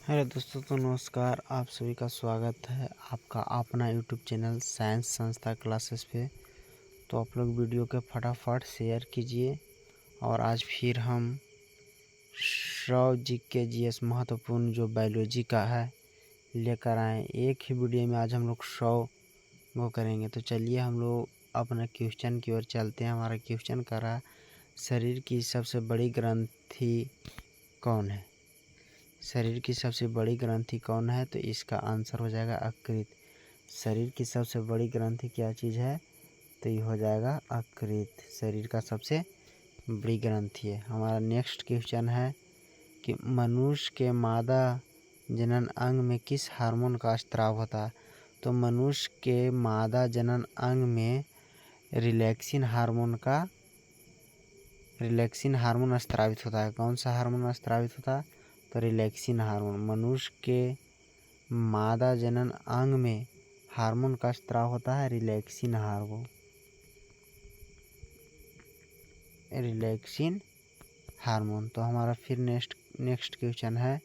Hello दोस्तों, तो नमस्कार। आप सभी का स्वागत है आपका अपना यूट्यूब चैनल साइंस संस्था क्लासेस पे। तो आप लोग वीडियो के फटाफट शेयर कीजिए। और आज फिर हम 100 GK/GS महत्वपूर्ण जो बायोलॉजी का है लेकर आए। एक ही वीडियो में आज हम लोग 100 वो करेंगे। तो चलिए हम लोग अपना क्वेश्चन की ओर चलते हैं। हमारा क्वेश्चन कर रहा है, शरीर की सबसे बड़ी ग्रंथि कौन है? शरीर की सबसे बड़ी ग्रंथि कौन है? तो इसका आंसर हो जाएगा यकृत। शरीर की सबसे बड़ी ग्रंथि क्या चीज़ है? तो ये हो जाएगा यकृत। शरीर का सबसे बड़ी ग्रंथि है। हमारा नेक्स्ट क्वेश्चन है कि मनुष्य के मादा जनन अंग में किस हार्मोन का स्त्राव होता है? तो मनुष्य के मादा जनन अंग में रिलैक्सिन हार्मोन स्त्रावित होता है। कौन सा हार्मोन स्त्रावित होता है? तो रिलैक्सिन हार्मोन। मनुष्य के मादा जनन अंग में हार्मोन का स्त्राव होता है रिलैक्सिन हार्मोन। तो हमारा फिर नेक्स्ट क्वेश्चन है,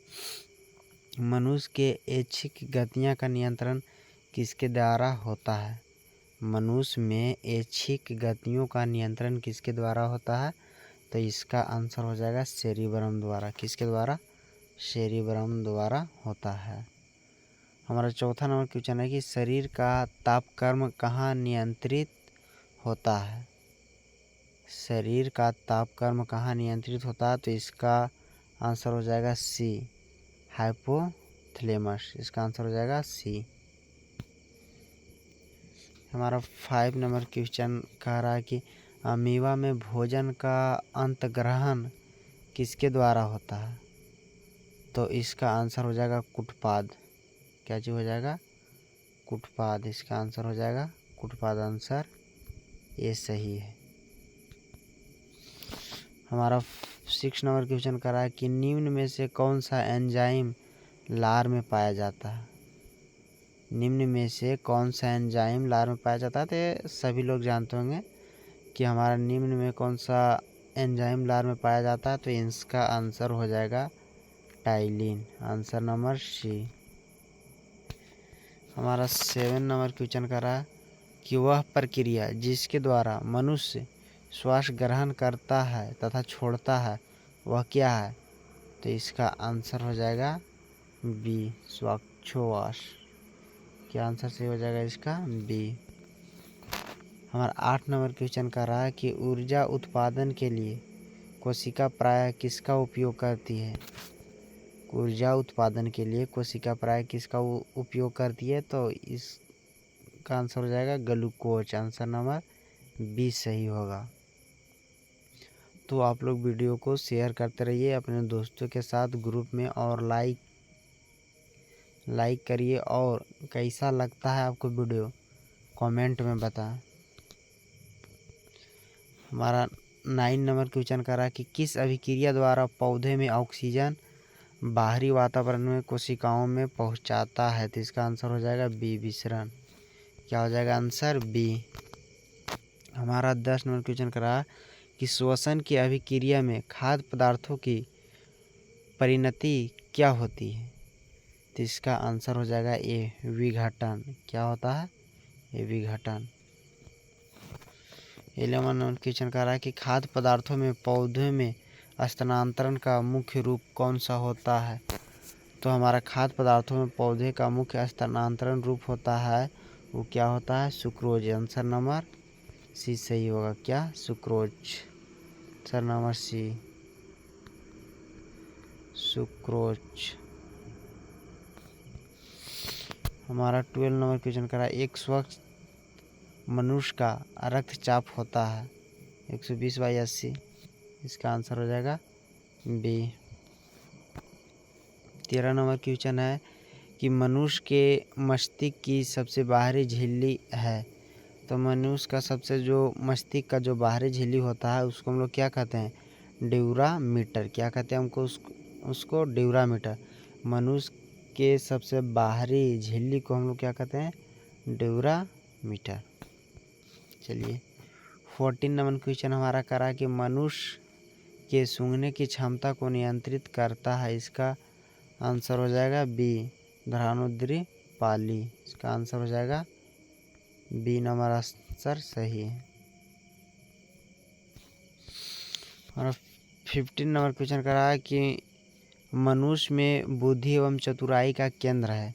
मनुष्य के ऐच्छिक गतियों का नियंत्रण किसके द्वारा होता है? मनुष्य में ऐच्छिक गतियों का नियंत्रण किसके द्वारा होता है? तो इसका आंसर हो जाएगा सेरिब्रम द्वारा। किसके द्वारा? सेरिब्रम द्वारा होता है। हमारा चौथा नंबर क्वेश्चन है कि शरीर का तापक्रम कहाँ नियंत्रित होता है? शरीर का तापक्रम कहाँ नियंत्रित होता है? तो इसका आंसर हो जाएगा सी, हाइपोथैलेमस। इसका आंसर हो जाएगा सी। हमारा 5 नंबर क्वेश्चन कह रहा है कि अमीबा में भोजन का अंतग्रहण किसके द्वारा होता है? तो इसका आंसर हो जाएगा कुटपाद। क्या चीज़ हो जाएगा? कुटपाद। इसका आंसर हो जाएगा कुटपाद। आंसर ये सही है। हमारा 6 नंबर क्वेश्चन कर रहा है कि निम्न में से कौन सा एंजाइम लार में पाया जाता है? निम्न में से कौन सा एंजाइम लार में पाया जाता है? तो ये सभी लोग जानते होंगे कि हमारा निम्न में कौन सा एंजाइम लार में पाया जाता है। तो इसका आंसर हो जाएगा टाइलिन। आंसर नंबर सी। हमारा 7 नंबर क्वेश्चन कर रहा है कि वह प्रक्रिया जिसके द्वारा मनुष्य श्वास ग्रहण करता है तथा छोड़ता है वह क्या है? तो इसका आंसर हो जाएगा बी, श्वासोच्छ्वास। क्या आंसर सही हो जाएगा इसका? बी। हमारा 8 नंबर क्वेश्चन कर रहा है कि ऊर्जा उत्पादन के लिए कोशिका प्रायः किसका उपयोग करती है? ऊर्जा उत्पादन के लिए कोशिका प्रायः किसका उपयोग करती है? तो इसका आंसर हो जाएगा ग्लूकोज। आंसर नंबर बी सही होगा। तो आप लोग वीडियो को शेयर करते रहिए अपने दोस्तों के साथ ग्रुप में, और लाइक करिए। और कैसा लगता है आपको वीडियो कमेंट में बताएं। हमारा 9 नंबर क्वेश्चन कर रहा है कि किस अभिक्रिया द्वारा पौधे में ऑक्सीजन बाहरी वातावरण में कोशिकाओं में पहुंचाता है? तो इसका आंसर हो जाएगा बी, विसरण। क्या हो जाएगा? Answer B. हमारा 10 नंबर क्वेश्चन कर रहा है कि श्वसन की अभिक्रिया में खाद्य पदार्थों की परिणति क्या होती है? तो इसका आंसर हो जाएगा ए, विघटन। क्या होता है? ये विघटन। 11 नंबर क्वेश्चन कर रहा है कि खाद्य पदार्थों में पौधे में स्थानांतरण का मुख्य रूप कौन सा होता है? तो हमारा खाद्य पदार्थों में पौधे का मुख्य स्थानांतरण रूप होता है, वो क्या होता है? सुक्रोज। आंसर नंबर सी सही होगा। क्या? Sucrose. Answer number C, sucrose. हमारा 12 नंबर क्वेश्चन करा, एक स्वस्थ मनुष्य का रक्तचाप होता है 120/80। इसका आंसर हो जाएगा बी। 13 नंबर क्वेश्चन है कि मनुष्य के मस्तिष्क की सबसे बाहरी झिल्ली है। तो मनुष्य का सबसे जो मस्तिष्क का जो बाहरी झिल्ली होता है उसको हम लोग क्या कहते हैं? ड्यूरामीटर। क्या कहते हैं हमको? उसको ड्यूरामीटर। मनुष्य के सबसे बाहरी झिल्ली को हम लोग क्या कहते हैं? ड्यूरामीटर। चलिए 14 नंबर क्वेश्चन हमारा करा कि मनुष्य के सूंघने की क्षमता को नियंत्रित करता है, इसका आंसर हो जाएगा बी, धरानुद्री पाली। इसका आंसर हो जाएगा बी नंबर आंसर सही है। और 15 नंबर क्वेश्चन कर रहा है कि मनुष्य में बुद्धि एवं चतुराई का केंद्र है।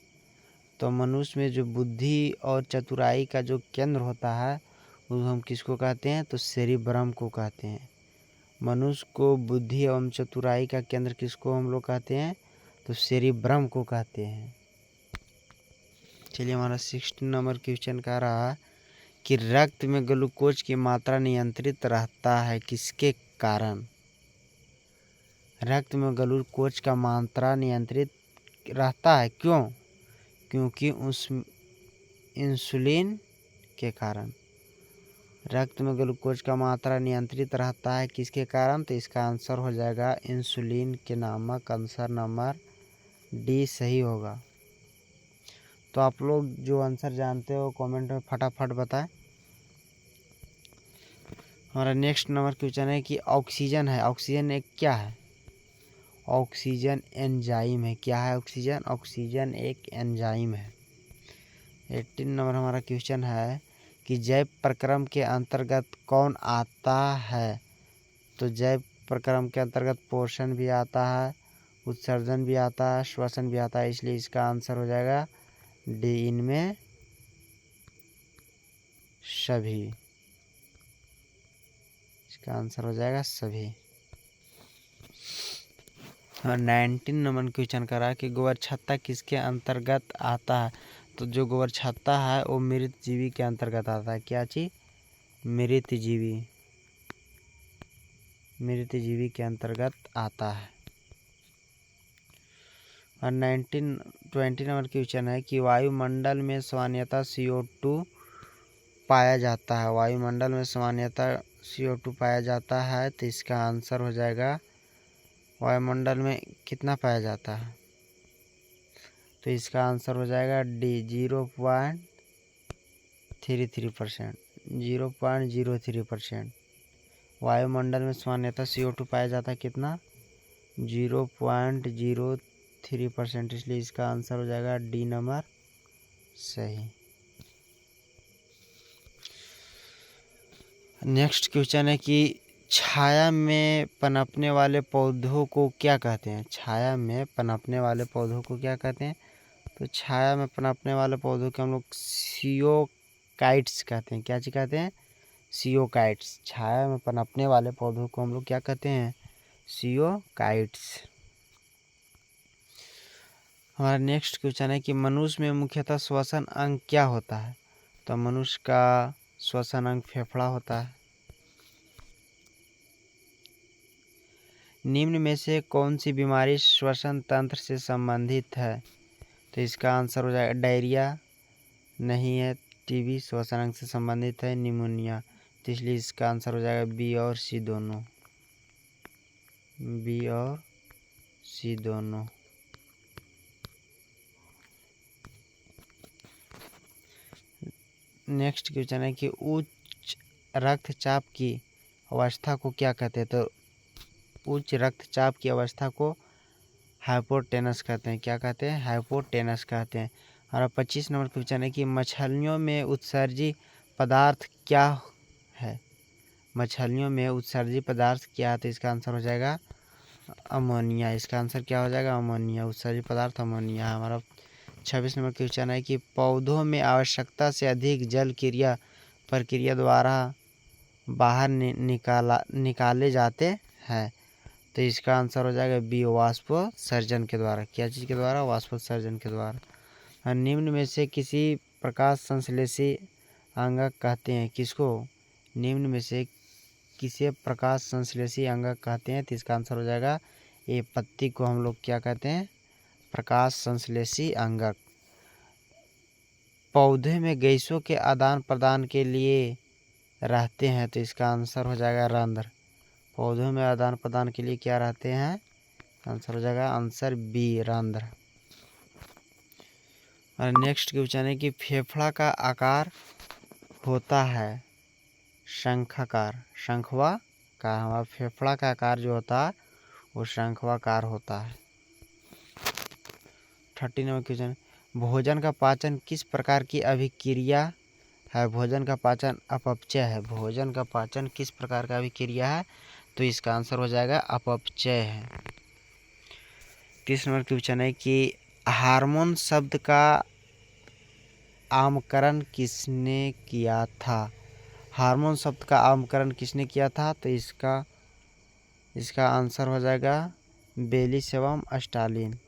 तो मनुष्य में जो बुद्धि और चतुराई का जो केंद्र होता है वो हम किसको कहते हैं? तो सेरिब्रम को कहते हैं। मनुष्य को बुद्धि एवं चतुराई का केंद्र किसको हम लोग कहते हैं? तो सेरिब्रम को कहते हैं। चलिए हमारा 16 नंबर क्वेश्चन कह रहा है कि रक्त में ग्लूकोज की मात्रा नियंत्रित रहता है किसके कारण? रक्त में ग्लूकोज का मात्रा नियंत्रित रहता है क्यों? क्योंकि उस इंसुलिन के कारण। रक्त में ग्लूकोज का मात्रा नियंत्रित रहता है किसके कारण? तो इसका आंसर हो जाएगा इंसुलिन के नामक। आंसर नंबर डी सही होगा। तो आप लोग जो आंसर जानते हो कमेंट में फटाफट बताएं। हमारा नेक्स्ट नंबर क्वेश्चन है कि ऑक्सीजन है, ऑक्सीजन एक क्या है? ऑक्सीजन एंजाइम है। क्या है ऑक्सीजन? ऑक्सीजन एक एंजाइम है। 18 नंबर हमारा क्वेश्चन है कि जैव प्रक्रम के अंतर्गत कौन आता है? तो जैव प्रक्रम के अंतर्गत पोषण भी आता है, उत्सर्जन भी आता है, श्वसन भी आता है, इसलिए इसका आंसर हो जाएगा डी, इनमें सभी। इसका आंसर हो जाएगा सभी। और 19 नंबर क्वेश्चन करा कि गोबर छत्ता किसके अंतर्गत आता है? तो जो गोबर छत्ता है वो मृत जीवी के अंतर्गत आता है। क्या चीज? मृत जीवी। मृत जीवी के अंतर्गत आता है। और 20 नंबर क्वेश्चन है कि वायुमंडल में सामान्यतः CO2 पाया जाता है। वायुमंडल में सामान्यतः CO2 पाया जाता है, तो इसका आंसर हो जाएगा वायुमंडल में कितना पाया जाता है? तो इसका आंसर हो जाएगा डी, 0.33%। 0.03%। वायुमंडल में सामान्यतः CO2 पाया जाता है कितना? 0.03%। इसलिए इसका आंसर हो जाएगा डी नंबर सही। नेक्स्ट क्वेश्चन है कि छाया में पनपने वाले पौधों को क्या कहते हैं? छाया में पनपने वाले पौधों को क्या कहते हैं? तो छाया में पनपने वाले पौधों को हम लोग सियोकाइट्स कहते हैं। क्या चीज कहते हैं? सियोकाइट्स। छाया में पनपने वाले पौधों को हम लोग क्या कहते हैं? सियोकाइट्स। हमारा नेक्स्ट क्वेश्चन है कि मनुष्य में मुख्यतः श्वसन अंग क्या होता है? तो मनुष्य का श्वसन अंग फेफड़ा होता है। निम्न में से कौन सी बीमारी श्वसन तंत्र से संबंधित है? तो इसका आंसर हो जाएगा डायरिया नहीं है, टीबी श्वसन अंग से संबंधित है, निमोनिया। तो इसलिए इसका आंसर हो जाएगा बी और सी दोनों। बी और सी दोनों। नेक्स्ट क्वेश्चन है कि उच्च रक्तचाप की अवस्था को क्या कहते हैं? तो उच्च रक्तचाप की अवस्था को हाइपोटेनस कहते हैं। क्या कहते हैं? हाइपोटेनस कहते हैं। और 25 नंबर क्वेश्चन है कि मछलियों में उत्सर्जित पदार्थ क्या है? मछलियों में उत्सर्जित पदार्थ क्या है? तो इसका आंसर हो जाएगा अमोनिया। इसका आंसर क्या हो जाएगा? अमोनिया। उत्सर्जित पदार्थ अमोनिया है। हमारा 26 नंबर क्वेश्चन है कि पौधों में आवश्यकता से अधिक जल प्रक्रिया द्वारा बाहर निकाले जाते हैं। तो इसका आंसर हो जाएगा बी, वाष्पोत्सर्जन के द्वारा। क्या चीज़ के द्वारा? वाष्पोत्सर्जन के द्वारा। और निम्न में से किसी प्रकाश संश्लेषी अंगक कहते हैं किसको? निम्न में से किसे प्रकाश संश्लेषी अंगक कहते हैं? तो इसका आंसर हो जाएगा ए, पत्ती को हम लोग क्या कहते हैं? प्रकाश संश्लेषी अंगक। पौधे में गैसों के आदान प्रदान के लिए रहते हैं, तो इसका आंसर हो जाएगा रंध्र। पौधों में आदान प्रदान के लिए क्या रहते हैं? आंसर हो जाएगा आंसर बी, रंध्र। और नेक्स्ट क्वेश्चन है कि फेफड़ा का आकार होता है शंखाकार। शंखवाकार। हमारा फेफड़ा का आकार जो होता है वो शंखवाकार होता है। 30 नंबर क्वेश्चन, भोजन का पाचन किस प्रकार की अभिक्रिया है? भोजन का पाचन अपचय है। भोजन का पाचन किस प्रकार का अभिक्रिया है? तो इसका आंसर हो जाएगा अपचय है। 30 नंबर क्वेश्चन है कि हार्मोन शब्द का नामकरण किसने किया था? हार्मोन शब्द का नामकरण किसने किया था? तो इसका आंसर हो जाएगा बेलिस एवं स्टालिन।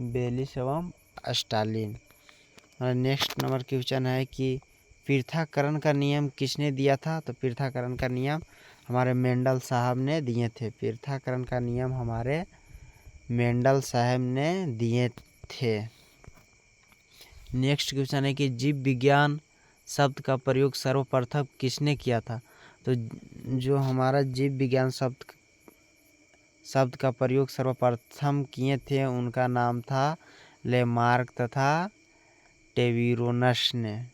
बेलिस एवं स्टालिन। और नेक्स्ट नंबर क्वेश्चन है कि पृथक्करण का नियम किसने दिया था? तो पृथक्करण का नियम हमारे मेंडल साहब ने दिए थे। पृथक्करण का नियम हमारे मेंडल साहब ने दिए थे। नेक्स्ट क्वेश्चन है कि जीव विज्ञान शब्द का प्रयोग सर्वप्रथम किसने किया था? तो जो हमारा जीव विज्ञान शब्द का प्रयोग सर्वप्रथम किए थे उनका नाम था लेमार्क तथा टेविरोनस ने।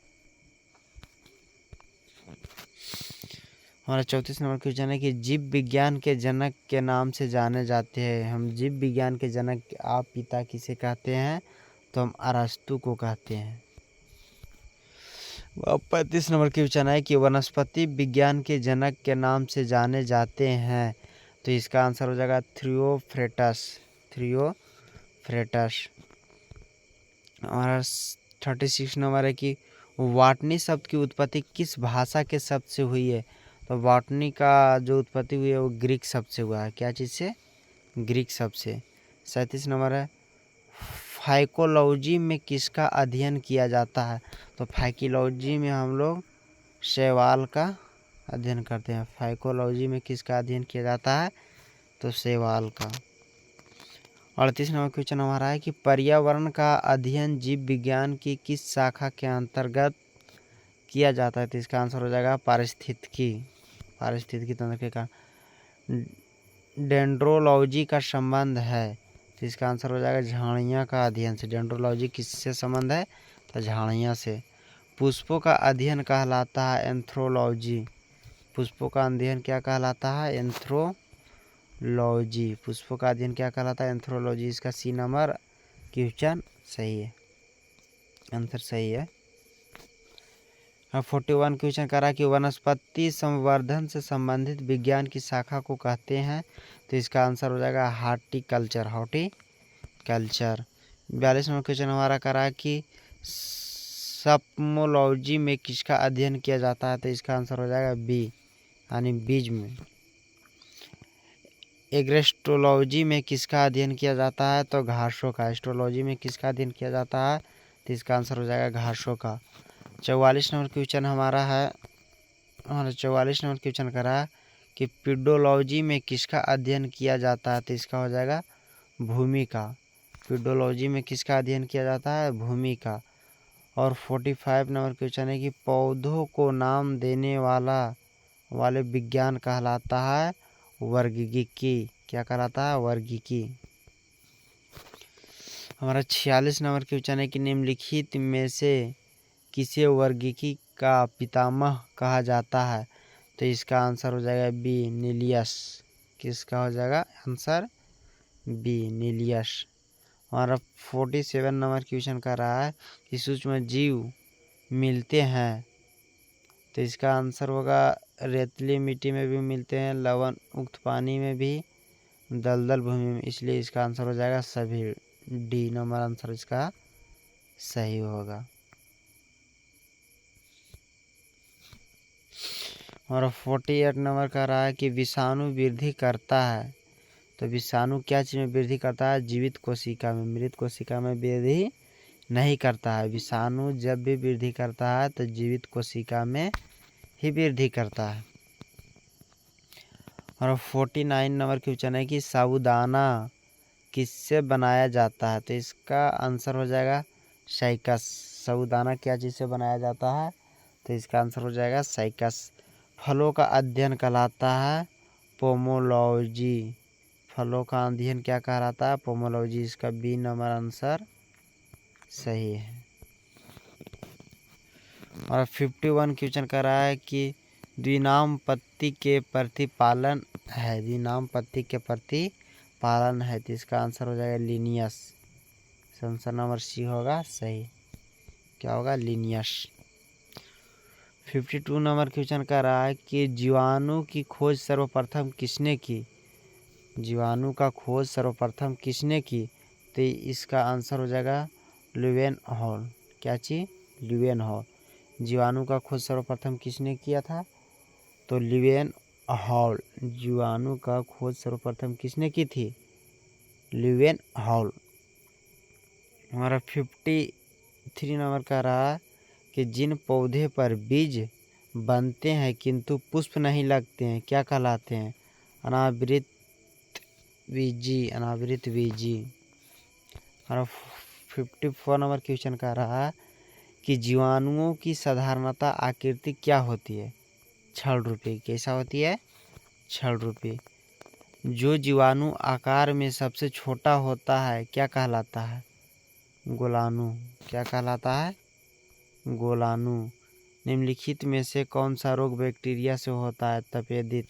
हमारा 34 नंबर क्वेश्चन है कि जीव विज्ञान के जनक के नाम से जाने जाते हैं। हम जीव विज्ञान के जनक आप पिता किसे कहते हैं? तो हम अरस्तु को कहते हैं। 35 नंबर क्वेश्चन है कि वनस्पति विज्ञान के जनक के नाम से जाने जाते हैं। तो इसका आंसर हो जाएगा थियोफ्रेटस। थियोफ्रेटस। और 36 नंबर है कि बॉटनी शब्द की उत्पत्ति किस भाषा के शब्द से हुई है? तो बॉटनी का जो उत्पत्ति हुई है वो ग्रीक शब्द से हुआ है। क्या चीज़ से? ग्रीक शब्द से। 37 नंबर है फाइकोलॉजी में किसका अध्ययन किया जाता है? तो फाइकोलॉजी में हम लोग शैवाल का अध्ययन करते हैं। फाइकोलॉजी में किसका अध्ययन किया जाता है? तो शैवाल का। 38 नंबर क्वेश्चन हमारा है कि पर्यावरण का अध्ययन जीव विज्ञान की किस शाखा के अंतर्गत किया जाता है? तो इसका आंसर हो जाएगा पारिस्थितिकी तंत्र के कारण। डेंड्रोलॉजी का संबंध है। तो इसका आंसर हो जाएगा झाड़ियाँ का अध्ययन से। डेंड्रोलॉजी किससे संबंध है? तो झाड़ियाँ से। पुष्पों का अध्ययन कहलाता है एंथ्रोलॉजी। पुष्पों का अध्ययन क्या कहलाता है? एंथ्रोलॉजी। पुष्पों का अध्ययन क्या कहलाता है? एंथ्रोलॉजी। इसका सी नंबर क्वेश्चन सही है, आंसर सही है। 41 क्वेश्चन करा कि वनस्पति संवर्धन से संबंधित विज्ञान की शाखा को कहते हैं। तो इसका आंसर हो जाएगा हॉर्टिकल्चर। 42 नंबर क्वेश्चन हमारा करा कि सपमोलॉजी में किसका अध्ययन किया जाता है? तो इसका आंसर हो जाएगा बी यानी बीज में। एग्रेस्ट्रोलॉजी में किसका अध्ययन किया जाता है? तो घासों का। एस्ट्रोलॉजी में किसका अध्ययन किया जाता है? तो इसका आंसर हो जाएगा घासों का। 44 नंबर क्वेश्चन हमारा 44 नंबर क्वेश्चन करा कि पीडोलॉजी में किसका अध्ययन किया जाता है? तो इसका हो जाएगा भूमि का। पीडोलॉजी में किसका अध्ययन किया जाता है? भूमि का। और 45 नंबर क्वेश्चन है कि पौधों को नाम देने वाले विज्ञान कहलाता है वर्गीकी। क्या कहलाता है? वर्गीकी। हमारा 46 नंबर क्वेश्चन है कि निम्नलिखित में से किसे वर्गीकी का पितामह कहा जाता है? तो इसका आंसर हो जाएगा बी नीलियस। किसका हो जाएगा आंसर? बी नीलियस। हमारा 47 नंबर क्वेश्चन कर रहा है कि सूक्ष्म जीव मिलते हैं। तो इसका आंसर होगा रेतीली मिट्टी में भी मिलते हैं, लवण युक्त पानी में भी, दलदल भूमि में। इसलिए इसका आंसर हो जाएगा सभी। डी नंबर आंसर इसका सही होगा। और 48 नंबर का रहा है कि विषाणु वृद्धि करता है। तो विषाणु क्या चीज़ में वृद्धि करता है? जीवित कोशिका में। मृत कोशिका में वृद्धि नहीं करता है। विषाणु जब भी वृद्धि करता है तो जीवित कोशिका में ही वृद्धि करता है। और 49 नंबर क्वेश्चन है कि साबूदाना किससे बनाया जाता है? तो इसका आंसर हो जाएगा साइकस। साबूदाना क्या चीज़ से बनाया जाता है? तो इसका आंसर हो जाएगा साइकस। फलों का अध्ययन कहलाता है पोमोलॉजी। फलों का अध्ययन क्या कहलाता है? पोमोलॉजी। इसका बी नंबर आंसर सही है। और 51 क्वेश्चन कर रहा है कि द्विनाम पत्ती के प्रतिपालन है। द्विनाम पत्ती के प्रतिपालन है। तो इसका आंसर हो जाएगा लिनियस। आंसर नंबर सी होगा सही। क्या होगा? लिनियस। 52 नंबर क्वेश्चन कर रहा है कि जीवाणु की खोज सर्वप्रथम किसने की? जीवाणु का खोज सर्वप्रथम किसने की? तो इसका आंसर हो जाएगा ल्यूवेनहॉल। क्या चीज? ल्यूवेनहॉल। जीवाणु का खोज सर्वप्रथम किसने किया था? तो ल्यूवेनहॉल। जीवाणु का खोज सर्वप्रथम किसने की थी? ल्यूवेनहॉल। हमारा 53 नंबर का रहा कि जिन पौधे पर बीज बनते हैं किंतु पुष्प नहीं लगते हैं क्या कहलाते हैं? अनावृत बीजी। अनावृत बीजी। हमारा 54 नंबर क्वेश्चन का रहा कि जीवाणुओं की साधारणतः आकृति क्या होती है? छड़ रूपी। कैसा होती है? छड़ रूपी। जो जीवाणु आकार में सबसे छोटा होता है क्या कहलाता है? गोलाणु। क्या कहलाता है? गोलाणु। निम्नलिखित में से कौन सा रोग बैक्टीरिया से होता है? तपेदिक।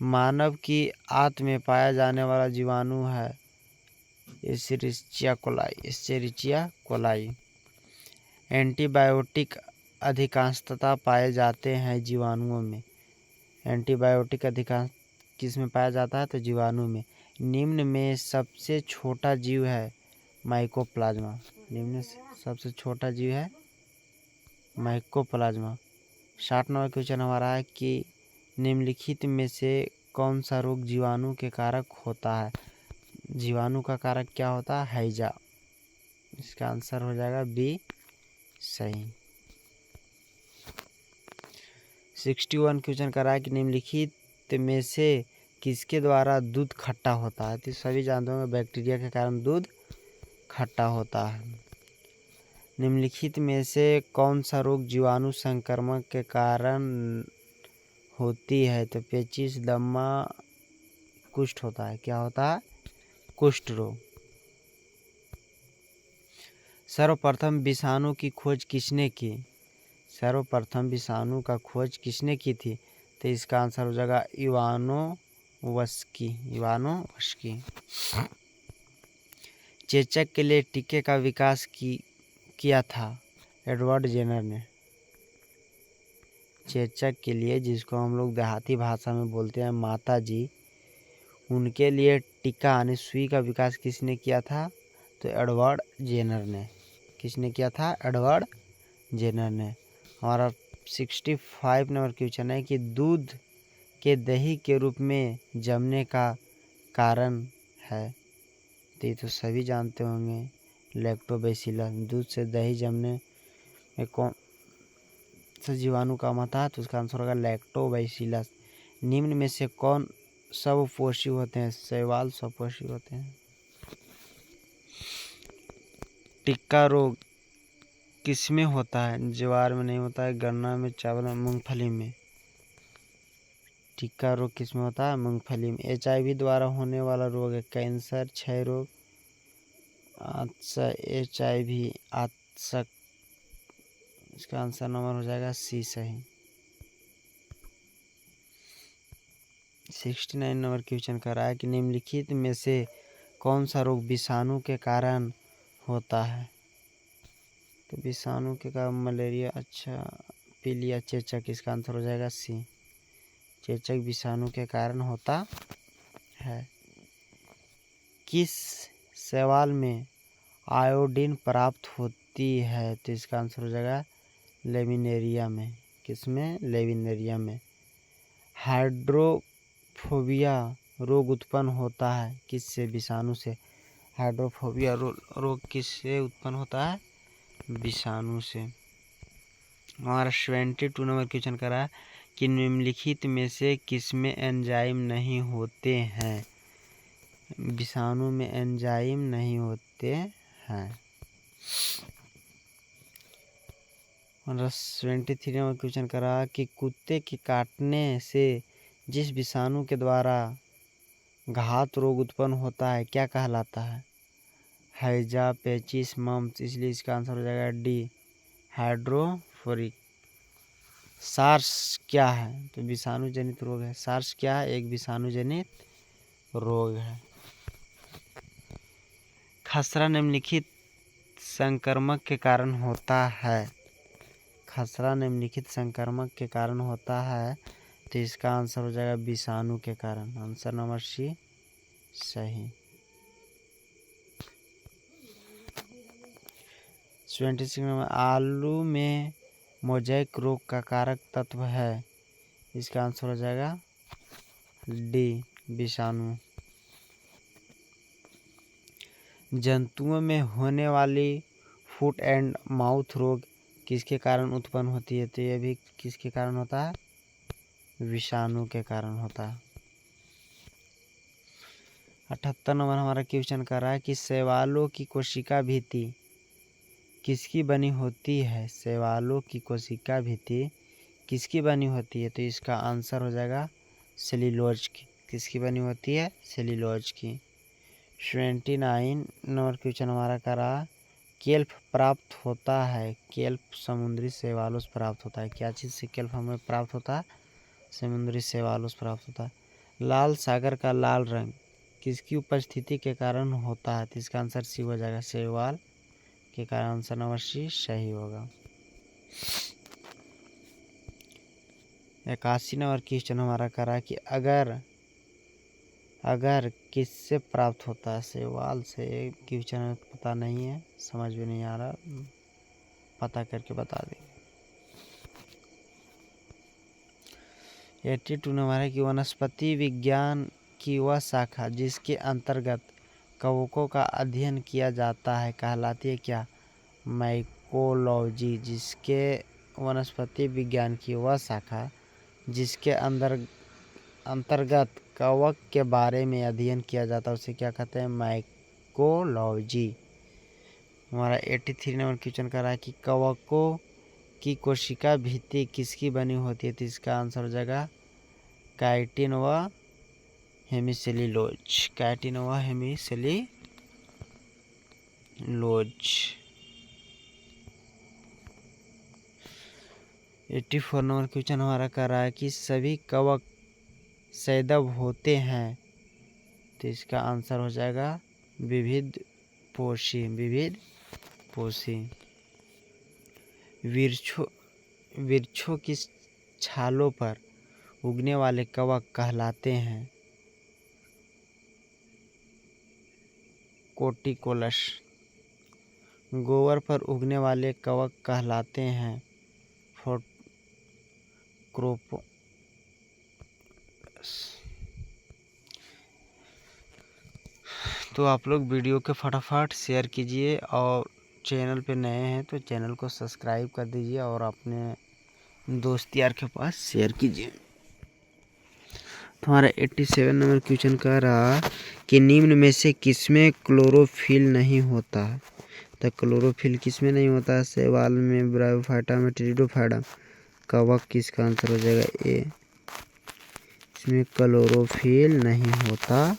मानव की आंत में पाया जाने वाला जीवाणु है Escherichia coli. Escherichia coli. Antibiotic अधिकांशतः पाए जाते हैं जीवाणुओं में। एंटीबायोटिक अधिकांश किस में पाया जाता है? तो जीवाणु में। निम्न में सबसे छोटा जीव है माइकोप्लाज्मा। निम्न से सबसे छोटा जीव है माइकोप्लाज्मा। 60 नंबर क्वेश्चन हमारा है कि निम्नलिखित में से कौन सा रोग जीवाणु के कारक होता है? जीवाणु का कारक क्या होता है? हैजा। इसका आंसर हो जाएगा बी सही। 61 क्वेश्चन कर रहा है कि निम्नलिखित में से किसके द्वारा दूध खट्टा होता है? तो सभी जानते होंगे बैक्टीरिया के कारण दूध खट्टा होता है। निम्नलिखित में से कौन सा रोग जीवाणु संक्रमण के कारण होती है? तो पेचिश, दमा, कुष्ठ होता है। क्या होता है? कुष्ठ रोग। सर्वप्रथम विषाणु की खोज किसने की? सर्वप्रथम विषाणु का खोज किसने की थी? तो इसका आंसर हो जाएगा इवानोव्स्की। इवानोव्स्की। चेचक के लिए टीके का विकास किया था एडवर्ड जेनर ने। चेचक के लिए, जिसको हम लोग देहाती भाषा में बोलते हैं माता जी, उनके लिए टीका यानी सुई का विकास किसने किया था? तो एडवर्ड जेनर ने। किसने किया था? एडवर्ड जेनर ने। हमारा 65 नंबर क्वेश्चन है कि दूध के दही के रूप में जमने का कारण है? तो ये तो सभी जानते होंगे लैक्टोबैसिलस। दूध से दही जमने में कौन सा जीवाणु काम आता है? तो उसका आंसर होगा लैक्टोबैसिलस। निम्न में से कौन स्वपोषी होते हैं? शैवाल स्वपोषी होते हैं। टिक्का रोग किसमें होता है? ज्वार में नहीं होता है, गन्ना में, चावल में, मूंगफली में। टिक्का रोग किसमें होता है? मूंगफली में। HIV द्वारा होने वाला रोग है कैंसर, क्षय रोग, HIV आत्सक। इसका आंसर नंबर हो जाएगा सी सही। 69 नंबर क्वेश्चन कर रहा है कि निम्नलिखित में से कौन सा रोग विषाणु के कारण होता है? तो विषाणु के कारण मलेरिया, अच्छा, पीलिया, चेचक। इसका आंसर हो जाएगा सी। चेचक विषाणु के कारण होता है। किस शैवाल में आयोडीन प्राप्त होती है? तो इसका आंसर हो जाएगा लेमिनेरिया में। किसमें? लेमिनेरिया में। हाइड्रोफोबिया रोग उत्पन्न होता है किससे? विषाणु से। हाइड्रोफोबिया रोग किससे उत्पन्न होता है? विषाणु से। हमारा 72 नंबर क्वेश्चन कर रहा है कि निम्नलिखित में से किसमें एंजाइम नहीं होते हैं? विषाणु में एंजाइम नहीं होते हैं। हमारा 73 नंबर क्वेश्चन कर रहा है कि कुत्ते के काटने से जिस विषाणु के द्वारा घात रोग उत्पन्न होता है क्या कहलाता है? हैजा, पेचिस, मम्प्स। इसलिए इसका आंसर हो जाएगा डी हाइड्रोफोरिक। सार्स क्या है? तो विषाणु जनित रोग है। सार्स क्या है? एक विषाणु जनित रोग है। खसरा निम्नलिखित संक्रमक के कारण होता है। खसरा निम्नलिखित संक्रमक के कारण होता है, तो इसका आंसर हो जाएगा विषाणु के कारण। आंसर नंबर सी सही। 26 नंबर, आलू में मोज़ेक रोग का कारक तत्व है। इसका आंसर हो जाएगा डी विषाणु। जंतुओं में होने वाली फुट एंड माउथ रोग किसके कारण उत्पन्न होती है? तो यह भी किसके कारण होता है? विषाणु के कारण होता है। 78 नंबर हमारा क्वेश्चन कर रहा है कि शैवालों की कोशिका भित्ति किसकी बनी होती है? शैवालों की कोशिका भित्ति किसकी बनी होती है? तो इसका आंसर हो जाएगा सेल्यूलोज की। किसकी बनी होती है? सेल्यूलोज की। 29 नंबर क्वेश्चन हमारा कर रहा, केल्प प्राप्त होता है। केल्प समुद्री शैवालों से प्राप्त होता है। क्या चीज़ से केल्प हमें प्राप्त होता है? समुद्री शैवालों से प्राप्त होता है। लाल सागर का लाल रंग किसकी उपस्थिति के कारण होता है? तो इसका आंसर सी हो जाएगा, शैवाल के कारण। आंसर नंबर सी सही होगा। 81 नंबर क्वेश्चन हमारा कर रहा है कि अगर किससे प्राप्त होता है? शैवाल से। क्वेश्चन पता नहीं है, समझ में नहीं आ रहा, पता करके बता देंगे। 82 नंबर है कि वनस्पति विज्ञान की वह शाखा जिसके अंतर्गत कवकों का अध्ययन किया जाता है कहलाती है क्या? माइकोलॉजी। जिसके वनस्पति विज्ञान की वह शाखा जिसके अंतर्गत कवक के बारे में अध्ययन किया जाता है उसे क्या कहते हैं? माइकोलॉजी। हमारा 83 नंबर क्वेश्चन कर रहा है कि कवकों की कोशिका भित्ति किसकी बनी होती है? तो इसका आंसर हो जाएगा काइटिन व हेमिसेल्यूलोज। काइटिन व हेमिसेल्यूलोज। 84 नंबर क्वेश्चन हमारा कर रहा है कि सभी कवक सैदब होते हैं। तो इसका आंसर हो जाएगा विविध पोषी। विविध पोषी। वृक्षों की छालों पर उगने वाले कवक कहलाते हैं कोटिकोलस। गोबर पर उगने वाले कवक कहलाते हैं क्रोपोस। तो आप लोग वीडियो के फटाफट शेयर कीजिए और चैनल पे नए हैं तो चैनल को सब्सक्राइब कर दीजिए और अपने दोस्त यार के पास शेयर कीजिए। तुम्हारा 87 नंबर क्वेश्चन कह रहा कि निम्न में से किसमें क्लोरोफिल नहीं होता है? तो क्लोरोफिल किसमें नहीं होता है? शैवाल में, ब्रायोफाइटा में, टेरिडोफाइटा। कवक किसका आंसर हो जाएगा? ए। इसमें क्लोरोफिल नहीं होता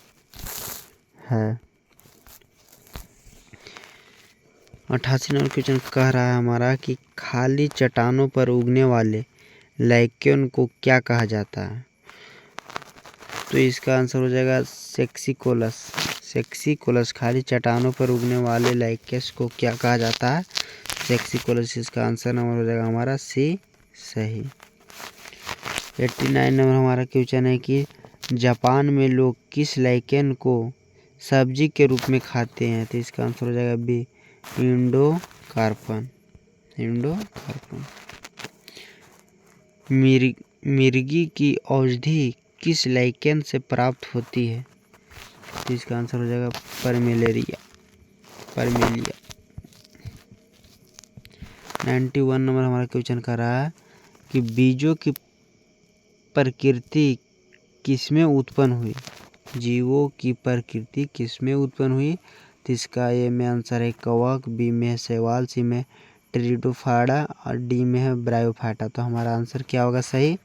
है। 88 नंबर क्वेश्चन कह रहा है हमारा कि खाली चट्टानों पर उगने वाले लाइकेन को क्या कहा जाता है? तो इसका आंसर हो जाएगा सेक्सिकोलस। सेक्सिकोलस। खाली चट्टानों पर उगने वाले लाइकेस को क्या कहा जाता है? सेक्सिकोलस। इसका आंसर नंबर हो जाएगा हमारा सी सही। 89 नंबर हमारा क्वेश्चन है कि जापान में लोग किस लाइकेन को सब्जी के रूप में खाते हैं? तो इसका आंसर हो जाएगा बी इंडोकार्पन। इंडोकार्पन। मिर्गी की औषधि किस लाइकेन से प्राप्त होती है? तो इसका आंसर हो जाएगा परमेलिया। 91 नंबर हमारा क्वेश्चन कर रहा है कि बीजों की प्रकृति किसमें उत्पन्न हुई? जीवों की प्रकृति किसमें उत्पन्न हुई? तो इसका ए में आंसर है कवक, बी में है शैवाल, सी में टेरिडोफाइटा और डी में है ब्रायोफाइटा। तो हमारा आंसर क्या होगा सही?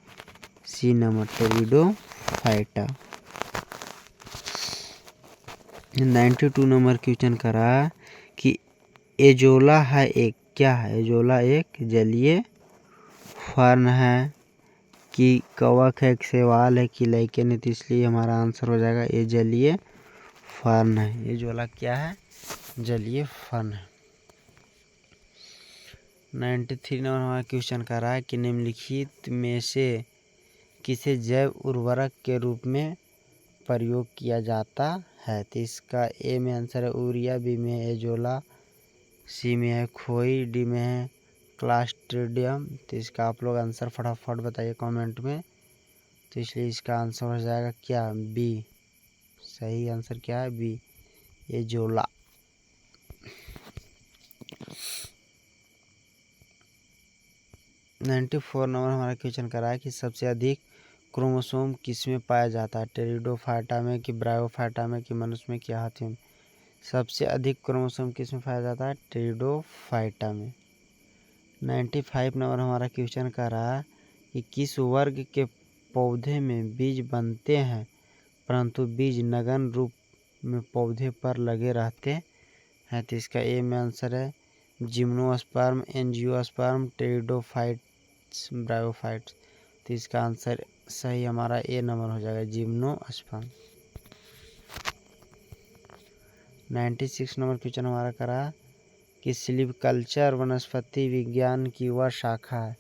C number pteridophyta. 92 number question कर रहा है कि एजोला है एक, क्या है? एजोला एक जलीय फर्न है कि कवक है, शैवाल है कि लाइकेन है? तो इसलिए हमारा आंसर हो जाएगा ये जलीय फर्न है। एजोला क्या है? जलीय फन है। 93 नंबर हमारा क्वेश्चन कर रहा है कि निम्नलिखित में से किसे जैव उर्वरक के रूप में प्रयोग किया जाता है। तो इसका ए में आंसर है यूरिया, बी में है एजोला, सी में है खोई, डी में है क्लास्ट्रिडियम। तो इसका आप लोग आंसर फटाफट बताइए कमेंट में। तो इसलिए इसका आंसर हो जाएगा क्या, बी। सही आंसर क्या है, बी, एजोला। 94 नंबर हमारा क्वेश्चन कर रहा है कि सबसे अधिक क्रोमोसोम किसमें पाया जाता है। टेरिडोफाइटा में, कि ब्रायोफाइटा में, कि मनुष्य में, कि हाथी में। सबसे अधिक क्रोमोसोम किसमें पाया जाता है, टेरिडोफाइटा में। 95 नंबर हमारा क्वेश्चन कर रहा है कि किस वर्ग के पौधे में बीज बनते हैं परंतु बीज नगन रूप में पौधे पर लगे रहते हैं। तो इसका ए में आंसर है जिम्नोस्पर्म, एंजियोस्पर्म, टेरिडोफाइट्स, ब्रायोफाइट्स। तो इसका आंसर सही हमारा ए नंबर हो जाएगा, जिम्नोस्पर्म। 96 नंबर क्वेश्चन हमारा करा कि सिल्वीकल्चर वनस्पति विज्ञान की वह शाखा है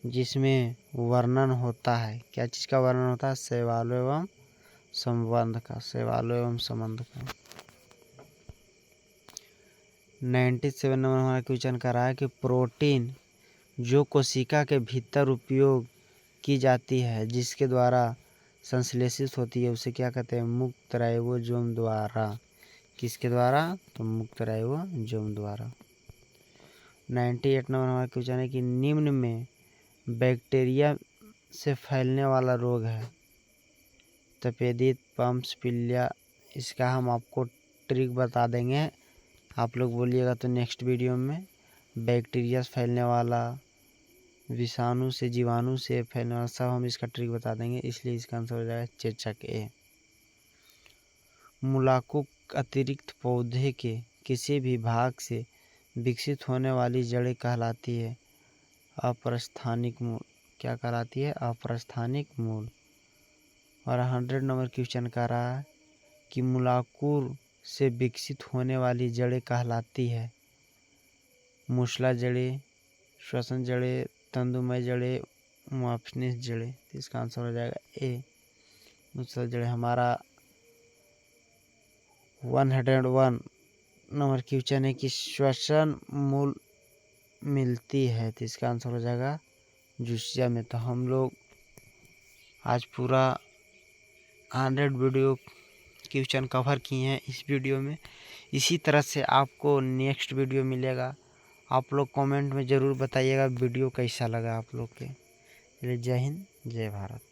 जिसमें वर्णन होता है, क्या चीज़ का वर्णन होता है, शैवालों एवं संबंध का, शैवालों एवं संबंध का। 97 नंबर हमारा क्वेश्चन कर रहा है कि प्रोटीन जो कोशिका के भीतर उपयोग की जाती है जिसके द्वारा संश्लेषित होती है उसे क्या कहते हैं, मुक्त राइबोसोम द्वारा। किसके द्वारा, तो मुक्त राइबोसोम द्वारा। 98 नंबर हमारा क्वेश्चन है कि निम्न में बैक्टीरिया से फैलने वाला रोग है, तपेदिक, पम्प्स, पीलिया। इसका हम आपको ट्रिक बता देंगे, आप लोग बोलिएगा तो नेक्स्ट वीडियो में। बैक्टीरिया से फैलने वाला, विषाणु से, जीवाणु से फैलने वाला, सब हम इसका ट्रिक बता देंगे। इसलिए इसका आंसर हो जाएगा चेचक, ए। मूलाकों अतिरिक्त पौधे के किसी भी भाग से विकसित होने वाली जड़ें कहलाती है अप्रस्थानिक मूल। क्या कहलाती है, अप्रस्थानिक मूल। और 100 नंबर क्वेश्चन कर रहा है कि मूलाकुर से विकसित होने वाली जड़ें कहलाती है मूसला जड़ें, श्वसन जड़ें, तंतुमय जड़ें, मॉफ्निस जड़ें। तो इसका आंसर हो जाएगा ए, मूसला जड़ें। हमारा 101 नंबर क्वेश्चन है कि श्वसन मूल मिलती है। तो इसका आंसर हो जाएगा जूसिया में। तो हम लोग आज पूरा 100 वीडियो क्वेश्चन कवर किए हैं इस वीडियो में। इसी तरह से आपको नेक्स्ट वीडियो मिलेगा। आप लोग कमेंट में ज़रूर बताइएगा वीडियो कैसा लगा आप लोग के। जय हिंद, जय भारत।